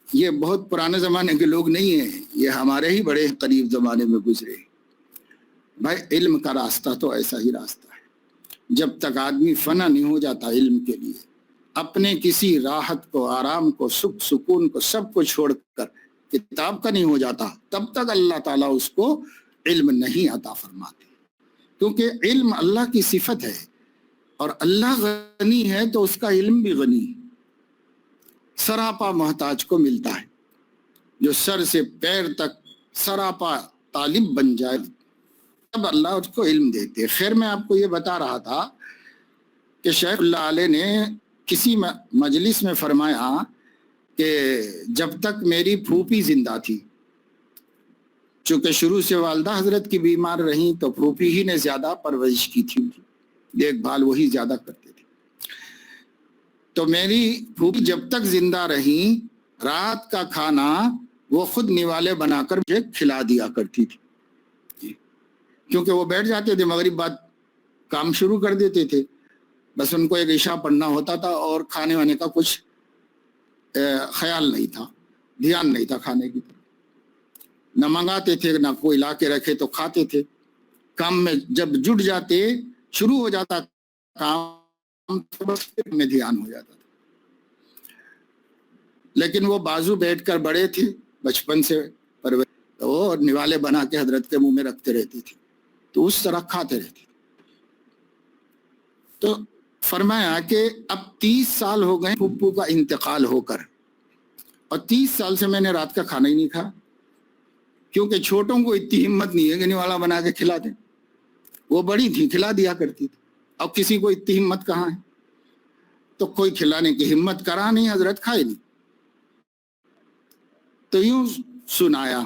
یہ بہت پرانے زمانے کے لوگ نہیں ہیں، یہ ہمارے ہی بڑے قریب زمانے میں گزرے. بھائی علم کا راستہ تو ایسا ہی راستہ ہے، جب تک آدمی فنا نہیں ہو جاتا علم کے لیے، اپنے کسی راحت کو، آرام کو، سکھ سکون کو، سب کو چھوڑ کر کتاب کا نہیں ہو جاتا، تب تک اللہ تعالیٰ اس کو علم نہیں عطا فرماتے. کیونکہ علم اللہ کی صفت ہے، اور اللہ غنی ہے تو اس کا علم بھی غنی ہے. سراپا محتاج کو ملتا ہے، جو سر سے پیر تک سراپا طالب بن جائے تب اللہ اس کو علم دیتے. خیر میں آپ کو یہ بتا رہا تھا کہ شیخ اللہ علیہ نے کسی مجلس میں فرمایا کہ جب تک میری پھوپھی زندہ تھی، چونکہ شروع سے والدہ حضرت کی بیمار رہیں تو پھوپھی ہی نے زیادہ پرورش کی تھی، دیکھ بھال وہی زیادہ کرتے تھے. تو میری پھوپھی جب تک زندہ رہیں رات کا کھانا وہ خود نوالے بنا کر مجھے کھلا دیا کرتی تھی، کیونکہ وہ بیٹھ جاتے تھے، مغرب بعد کام شروع کر دیتے تھے، بس ان کو ایک عشاء پڑھنا ہوتا تھا اور کھانے وانے کا کچھ خیال نہیں تھا، دھیان نہیں تھا کھانے کی طرف، نہ منگاتے تھے نہ کوئی لا کے رکھے تو کھاتے تھے. کام میں جب جٹ جاتے، شروع ہو جاتا کام تو بس میں دھیان ہو جاتا تھا. لیکن وہ بازو بیٹھ کر بڑے تھے، بچپن سے وہ نوالے بنا کے حضرت کے منہ میں رکھتے رہتے تھے، تو اس طرح کھاتے رہتے. تو فرمایا کہ اب 30 سال ہو گئے پھپھو کا انتقال ہو کر، اور 30 سال سے میں نے رات کا کھانا ہی نہیں کھا، کیونکہ چھوٹوں کو اتنی ہمت نہیں ہے کہ نوالا بنا کے کھلا دیں. وہ بڑی تھی کھلا دیا کرتی تھی، اب کسی کو اتنی ہمت کہاں ہے، تو کوئی کھلانے کی ہمت کرا نہیں، حضرت کھائے نہیں. تو یوں سنایا.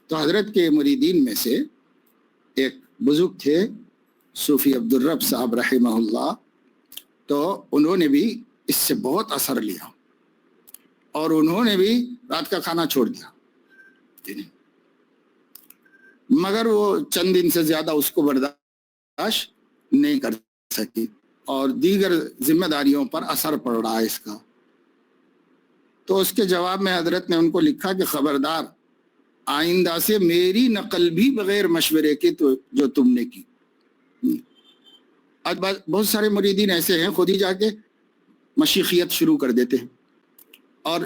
تو حضرت کے مریدین میں سے ایک بزرگ تھے صوفی عبدالرب صاحب رحمہ اللہ، تو انہوں نے بھی اس سے بہت اثر لیا اور انہوں نے بھی رات کا کھانا چھوڑ دیا، مگر وہ چند دن سے زیادہ اس کو برداشت نہیں کر سکی اور دیگر ذمہ داریوں پر اثر پڑ رہا ہے اس کا. تو اس کے جواب میں حضرت نے ان کو لکھا کہ خبردار، آئندہ سے میری نقل بھی بغیر مشورے کے تو جو تم نے کی. آج بہت سارے مریدین ایسے ہیں خود ہی جا کے مشیخیت شروع کر دیتے ہیں اور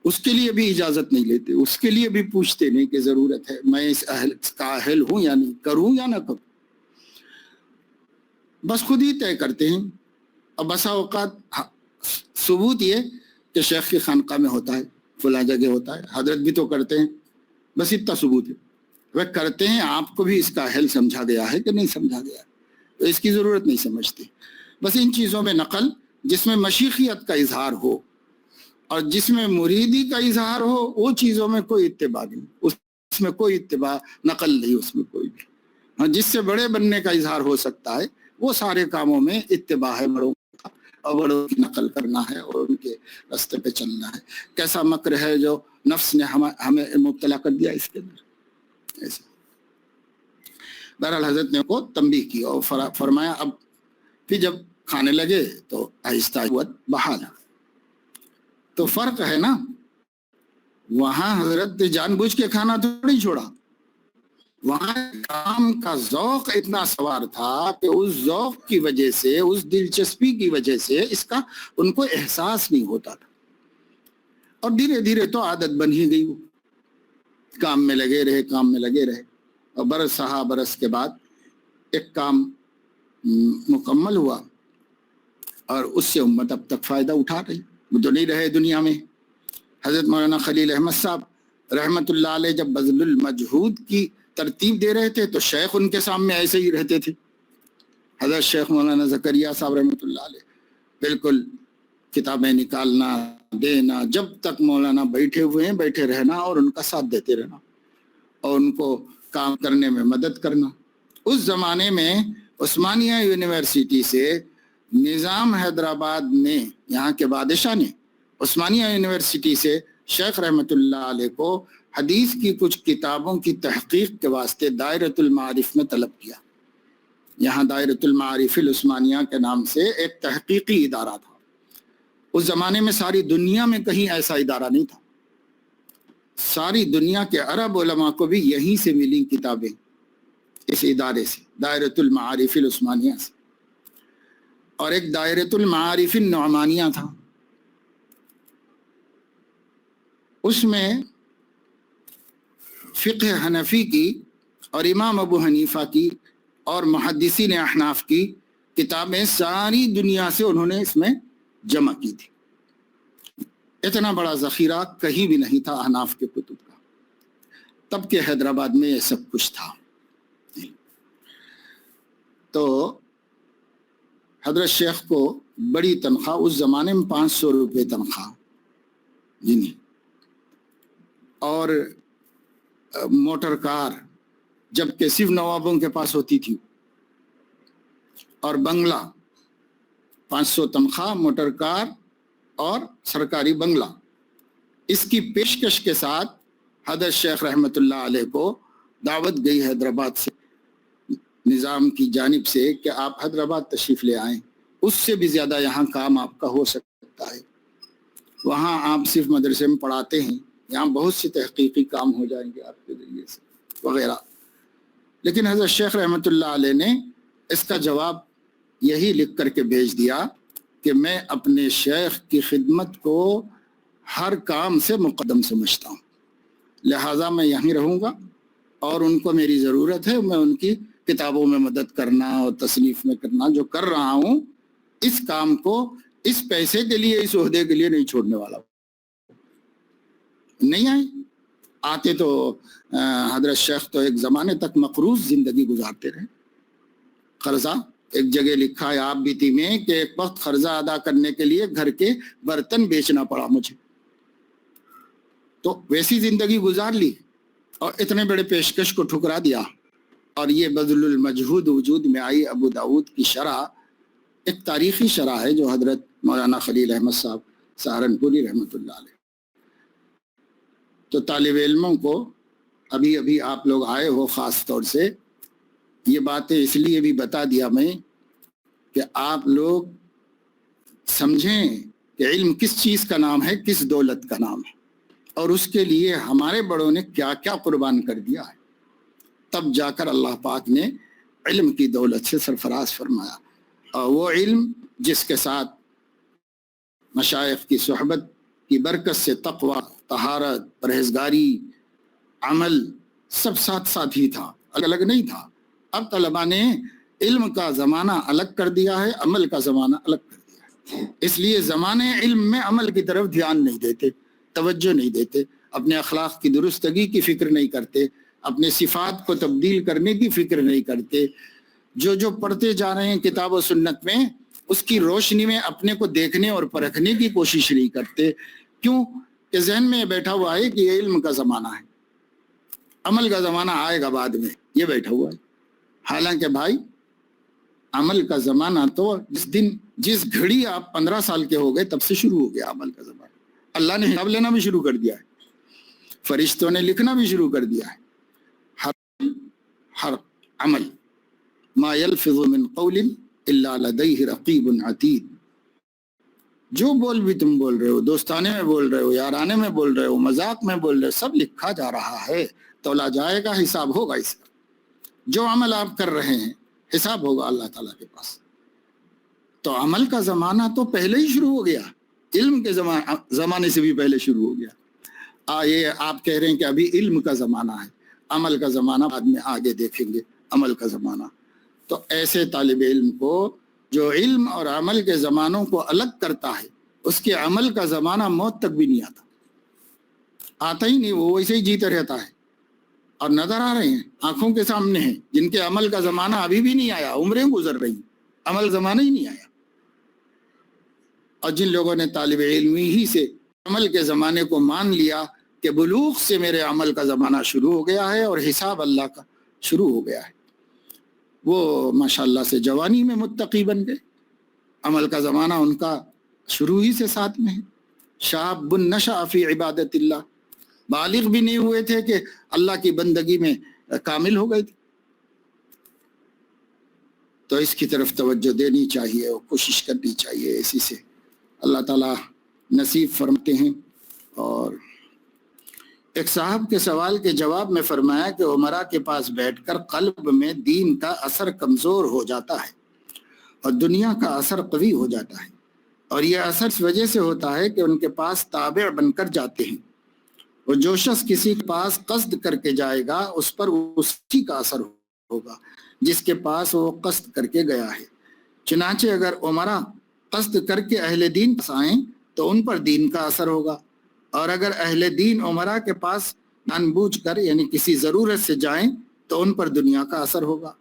اس کے لیے بھی اجازت نہیں لیتے، اس کے لیے بھی پوچھتے نہیں کہ ضرورت ہے، میں اس کا اہل ہوں یا نہیں، کروں یا نہ کروں، بس خود ہی طے کرتے ہیں. اور بسا اوقات ثبوت یہ کہ شیخ کی خانقاہ میں ہوتا ہے، فلاں جگہ ہوتا ہے، حضرت بھی تو کرتے ہیں، بس اتنا ثبوت ہے. وہ کرتے ہیں، آپ کو بھی اس کا اہل سمجھا گیا ہے کہ نہیں سمجھا گیا، تو اس کی ضرورت نہیں سمجھتے. بس ان چیزوں میں نقل جس میں مشیخیت کا اظہار ہو اور جس میں مریدی کا اظہار ہو، وہ چیزوں میں کوئی اتباع نہیں، اس میں کوئی اتباع نقل نہیں، اس میں کوئی بھی. ہاں، جس سے بڑے بننے کا اظہار ہو سکتا ہے وہ سارے کاموں میں اتباع ہے بڑوں کا، اور بڑوں کی نقل کرنا ہے اور ان کے راستے پہ چلنا ہے. کیسا مکر ہے جو نفس نے ہمیں مبتلا کر دیا اس کے اندر. ایسا بہرحال حضرت نے کو تنبیہ کی اور فرمایا اب پھر جب کھانے لگے تو آہستہ بحال. تو فرق ہے نا، وہاں حضرت نے جان بوجھ کے کھانا تھوڑی چھوڑا، وہاں کام کا ذوق اتنا سوار تھا کہ اس ذوق کی وجہ سے، اس دلچسپی کی وجہ سے اس کا ان کو احساس نہیں ہوتا تھا، اور دھیرے دھیرے تو عادت بن ہی گئی، وہ کام میں لگے رہے، اور برس سہا برس کے بعد ایک کام مکمل ہوا، اور اس سے امت اب تک فائدہ اٹھا رہی، وہ تو نہیں رہے دنیا میں۔ حضرت مولانا خلیل احمد صاحب رحمۃ اللہ علیہ جب بذل المجہود کی ترتیب دے رہے تھے تو شیخ ان کے سامنے ایسے ہی رہتے تھے، حضرت شیخ مولانا زکریا صاحب رحمۃ اللہ علیہ، بالکل کتابیں نکالنا دینا، جب تک مولانا بیٹھے ہوئے ہیں بیٹھے رہنا اور ان کا ساتھ دیتے رہنا اور ان کو کام کرنے میں مدد کرنا۔ اس زمانے میں عثمانیہ یونیورسٹی سے نظام حیدرآباد نے، یہاں کے بادشاہ نے عثمانیہ یونیورسٹی سے شیخ رحمۃ اللہ علیہ کو حدیث کی کچھ کتابوں کی تحقیق کے واسطے دائرۃ المعارف میں طلب کیا۔ یہاں دائرۃ المعارف العثمانیہ کے نام سے ایک تحقیقی ادارہ تھا، اس زمانے میں ساری دنیا میں کہیں ایسا ادارہ نہیں تھا، ساری دنیا کے عرب علماء کو بھی یہیں سے ملی کتابیں، اس ادارے سے، دائرۃ المعارف العثمانیہ سے۔ اور ایک دائرۃ المعارف النعمانیہ تھا، اس میں فقہ حنفی کی اور امام ابو حنیفہ کی اور محدثین احناف کی کتابیں ساری دنیا سے انہوں نے اس میں جمع کی تھی۔ اتنا بڑا ذخیرہ کہیں بھی نہیں تھا احناف کے کتب کا، تب کے حیدرآباد میں یہ سب کچھ تھا۔ تو حضرت شیخ کو بڑی تنخواہ، اس زمانے میں 500 روپے تنخواہ، جی نہیں، اور موٹر کار جبکہ صرف نوابوں کے پاس ہوتی تھی، اور بنگلہ، 500 تنخواہ، موٹر کار اور سرکاری بنگلہ، اس کی پیشکش کے ساتھ حضرت شیخ رحمۃ اللہ علیہ کو دعوت گئی حیدرآباد سے، نظام کی جانب سے، کہ آپ حیدرآباد تشریف لے آئیں، اس سے بھی زیادہ یہاں کام آپ کا ہو سکتا ہے، وہاں آپ صرف مدرسے میں پڑھاتے ہیں، یہاں بہت سے تحقیقی کام ہو جائیں گے آپ کے ذریعے سے وغیرہ۔ لیکن حضرت شیخ رحمۃ اللہ علیہ نے اس کا جواب یہی لکھ کر کے بھیج دیا کہ میں اپنے شیخ کی خدمت کو ہر کام سے مقدم سمجھتا ہوں، لہٰذا میں یہیں رہوں گا، اور ان کو میری ضرورت ہے، میں ان کی کتابوں میں مدد کرنا اور تصنیف میں کرنا جو کر رہا ہوں، اس کام کو اس پیسے کے لیے، اس عہدے کے لیے نہیں چھوڑنے والا ہوں۔ نہیں آتے تو حضرت شیخ تو ایک زمانے تک مقروض زندگی گزارتے رہے، قرضہ، ایک جگہ لکھا ہے آپ بیتی میں کہ ایک وقت قرضہ ادا کرنے کے لیے گھر کے برتن بیچنا پڑا مجھے، تو ویسی زندگی گزار لی اور اتنے بڑے پیشکش کو ٹھکرا دیا۔ اور یہ بذل المجہود وجود میں آئی ابو داود کی شرح، ایک تاریخی شرح ہے جو حضرت مولانا خلیل احمد صاحب سہارنپوری رحمۃ اللہ علیہ۔ تو طالب علموں کو، ابھی آپ لوگ آئے ہو، خاص طور سے یہ باتیں اس لیے بھی بتا دیا میں کہ آپ لوگ سمجھیں کہ علم کس چیز کا نام ہے، کس دولت کا نام ہے، اور اس کے لیے ہمارے بڑوں نے کیا کیا قربان کر دیا ہے، تب جا کر اللہ پاک نے علم کی دولت سے سرفراز فرمایا۔ اور وہ علم جس کے ساتھ مشائخ کی صحبت کی برکت سے تقوی، طہارت، پرہیزگاری، عمل سب ساتھ ساتھ ہی تھا، الگ الگ نہیں تھا۔ اب طلباء نے علم کا زمانہ الگ کر دیا ہے، عمل کا زمانہ الگ کر دیا ہے، اس لیے زمانے علم میں عمل کی طرف دھیان نہیں دیتے، توجہ نہیں دیتے، اپنے اخلاق کی درستگی کی فکر نہیں کرتے، اپنے صفات کو تبدیل کرنے کی فکر نہیں کرتے، جو پڑھتے جا رہے ہیں کتاب و سنت میں، اس کی روشنی میں اپنے کو دیکھنے اور پرکھنے کی کوشش نہیں کرتے۔ کیوں کہ ذہن میں بیٹھا ہوا ہے کہ یہ علم کا زمانہ ہے، عمل کا زمانہ آئے گا بعد میں، یہ بیٹھا ہوا ہے۔ حالانکہ بھائی عمل کا زمانہ تو جس گھڑی آپ 15 سال کے ہو گئے تب سے شروع ہو گیا عمل کا زمانہ۔ اللہ نے حساب لینا بھی شروع کر دیا ہے، فرشتوں نے لکھنا بھی شروع کر دیا ہے، ہر عمل، ما یلفظ من قول الا لدیہ رقیب عتید، جو بول بھی تم بول رہے ہو، دوستانے میں بول رہے ہو، یارانے میں بول رہے ہو، مذاق میں بول رہے ہو، سب لکھا جا رہا ہے، تولا جائے گا، حساب ہوگا اس کا۔ جو عمل آپ کر رہے ہیں حساب ہوگا اللہ تعالیٰ کے پاس۔ تو عمل کا زمانہ تو پہلے ہی شروع ہو گیا، علم کے زمانے سے بھی پہلے شروع ہو گیا۔ یہ آپ کہہ رہے ہیں کہ ابھی علم کا زمانہ ہے، عمل کا زمانہ بعد میں آگے دیکھیں گے، عمل کا زمانہ۔ تو ایسے طالب علم کو جو علم اور عمل کے زمانوں کو الگ کرتا ہے، اس کے عمل کا زمانہ موت تک بھی نہیں آتا ہی نہیں، وہ ویسے ہی جیتا رہتا ہے۔ اور نظر آ رہے ہیں، آنکھوں کے سامنے ہیں، جن کے عمل کا زمانہ ابھی بھی نہیں آیا، عمریں گزر رہی، عمل زمانہ ہی نہیں آیا۔ اور جن لوگوں نے طالب علمی ہی سے عمل کے زمانے کو مان لیا کہ بلوغ سے میرے عمل کا زمانہ شروع ہو گیا ہے اور حساب اللہ کا شروع ہو گیا ہے، وہ ماشاءاللہ سے جوانی میں متقی بن گئے، عمل کا زمانہ ان کا شروع ہی سے ساتھ میں ہے۔ شاب نشأ فی عبادت اللہ، بالغ بھی نہیں ہوئے تھے کہ اللہ کی بندگی میں کامل ہو گئے تھے۔ تو اس کی طرف توجہ دینی چاہیے اور کوشش کرنی چاہیے، اسی سے اللہ تعالیٰ نصیب فرماتے ہیں۔ اور ایک صاحب کے سوال کے جواب میں فرمایا کہ عمرا کے پاس بیٹھ کر قلب میں دین کا اثر کمزور ہو جاتا ہے اور دنیا کا اثر قوی ہو جاتا ہے، اور یہ اثر اس وجہ سے ہوتا ہے کہ ان کے پاس تابع بن کر جاتے ہیں، اور جو شخص کسی کے پاس قصد کر کے جائے گا اس پر اسی کا اثر ہوگا جس کے پاس وہ قصد کر کے گیا ہے۔ چنانچہ اگر عمرا قصد کر کے اہل دین پاس آئیں تو ان پر دین کا اثر ہوگا، اور اگر اہل دین عمرا کے پاس جان بوجھ کر یعنی کسی ضرورت سے جائیں تو ان پر دنیا کا اثر ہوگا۔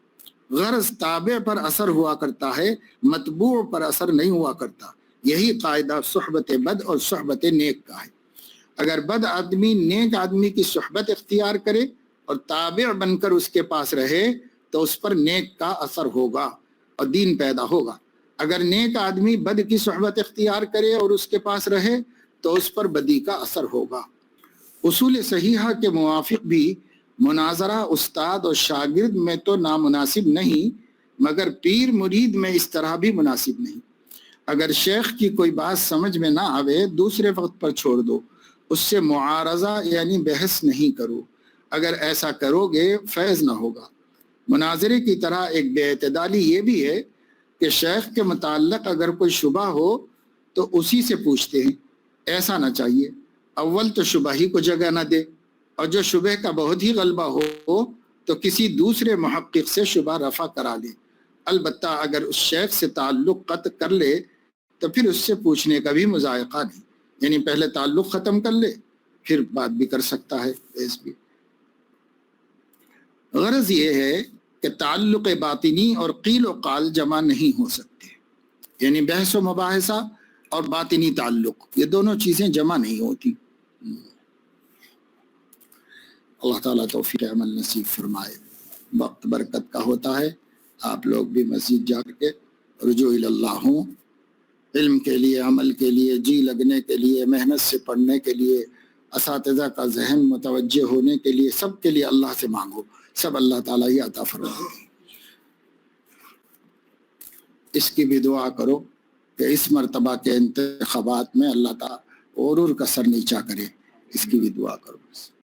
غرض تابع پر اثر ہوا کرتا ہے، متبوع پر اثر نہیں ہوا کرتا۔ یہی قاعدہ صحبت بد اور صحبت نیک کا ہے۔ اگر بد آدمی نیک آدمی کی صحبت اختیار کرے اور تابع بن کر اس کے پاس رہے تو اس پر نیک کا اثر ہوگا اور دین پیدا ہوگا۔ اگر نیک آدمی بد کی صحبت اختیار کرے اور اس کے پاس رہے تو اس پر بدی کا اثر ہوگا۔ اصول صحیحہ کے موافق بھی مناظرہ استاد اور شاگرد میں تو نامناسب نہیں، مگر پیر مرید میں اس طرح بھی مناسب نہیں۔ اگر شیخ کی کوئی بات سمجھ میں نہ آوے دوسرے وقت پر چھوڑ دو، اس سے معارضہ یعنی بحث نہیں کرو، اگر ایسا کرو گے فیض نہ ہوگا۔ مناظرے کی طرح ایک بے اعتدالی یہ بھی ہے کہ شیخ کے متعلق اگر کوئی شبہ ہو تو اسی سے پوچھتے ہیں، ایسا نہ چاہیے، اول تو شبہ ہی کو جگہ نہ دے، اور جو شبہ کا بہت ہی غلبہ ہو تو کسی دوسرے محقق سے شبہ رفع کرا لے۔ البتہ اگر اس شیخ سے تعلق قطع کر لے تو پھر اس سے پوچھنے کا بھی مذائقہ نہیں، یعنی پہلے تعلق ختم کر لے پھر بات بھی کر سکتا ہے اس بھی۔ غرض یہ ہے کہ تعلق باطنی اور قیل و قال جمع نہیں ہو سکتے، یعنی بحث و مباحثہ اور باطنی تعلق یہ دونوں چیزیں جمع نہیں ہوتی۔ اللہ تعالیٰ توفیق عمل نصیب فرمائے۔ وقت برکت کا ہوتا ہے، آپ لوگ بھی مسجد جا کے رجوع اللہ ہوں، علم کے لیے، عمل کے لیے، جی لگنے کے لیے، محنت سے پڑھنے کے لیے، اساتذہ کا ذہن متوجہ ہونے کے لیے، سب کے لیے اللہ سے مانگو، سب اللہ تعالیٰ ہی عطا فرمائے۔ اس کی بھی دعا کرو کہ اس مرتبہ کے انتخابات میں اللہ تعالیٰ غرور کا سر نیچا کرے، اس کی بھی دعا کرو۔